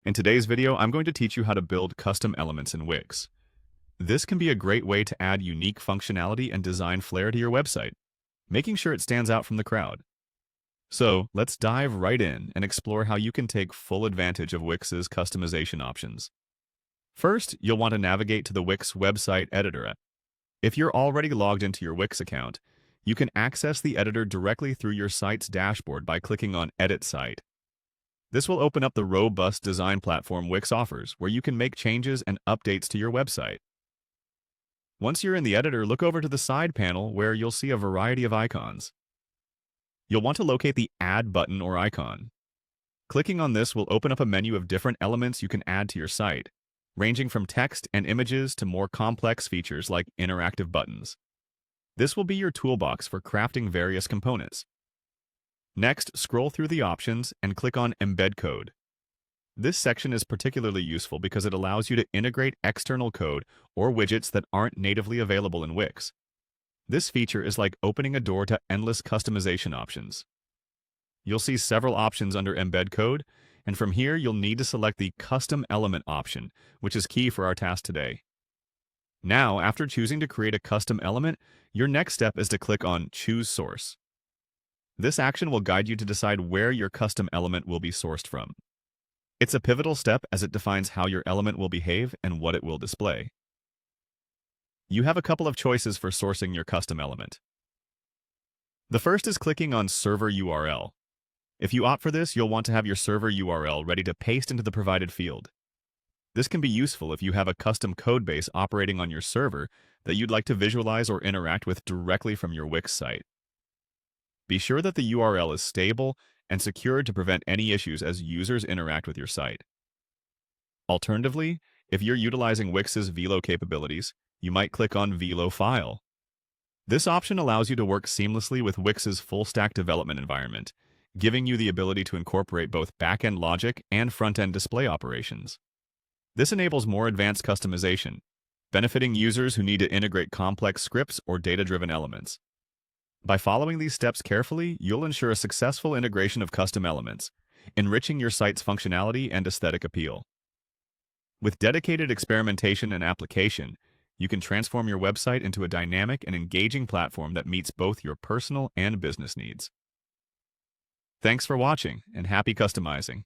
In today's video, I'm going to teach you how to build custom elements in Wix. This can be a great way to add unique functionality and design flair to your website, making sure it stands out from the crowd. So, let's dive right in and explore how you can take full advantage of Wix's customization options. First, you'll want to navigate to the Wix website editor. If you're already logged into your Wix account, you can access the editor directly through your site's dashboard by clicking on Edit Site. This will open up the robust design platform Wix offers, where you can make changes and updates to your website. Once you're in the editor, look over to the side panel where you'll see a variety of icons. You'll want to locate the Add button or icon. Clicking on this will open up a menu of different elements you can add to your site, ranging from text and images to more complex features like interactive buttons. This will be your toolbox for crafting various components. Next, scroll through the options and click on Embed Code. This section is particularly useful because it allows you to integrate external code or widgets that aren't natively available in Wix. This feature is like opening a door to endless customization options. You'll see several options under Embed Code, and from here you'll need to select the Custom Element option, which is key for our task today. Now, after choosing to create a custom element, your next step is to click on Choose Source. This action will guide you to decide where your custom element will be sourced from. It's a pivotal step as it defines how your element will behave and what it will display. You have a couple of choices for sourcing your custom element. The first is clicking on Server URL. If you opt for this, you'll want to have your server URL ready to paste into the provided field. This can be useful if you have a custom code base operating on your server that you'd like to visualize or interact with directly from your Wix site. Be sure that the URL is stable and secured to prevent any issues as users interact with your site. Alternatively, if you're utilizing Wix's Velo capabilities, you might click on Velo File. This option allows you to work seamlessly with Wix's full-stack development environment, giving you the ability to incorporate both back-end logic and front-end display operations. This enables more advanced customization, benefiting users who need to integrate complex scripts or data-driven elements. By following these steps carefully, you'll ensure a successful integration of custom elements, enriching your site's functionality and aesthetic appeal. With dedicated experimentation and application, you can transform your website into a dynamic and engaging platform that meets both your personal and business needs. Thanks for watching, and happy customizing!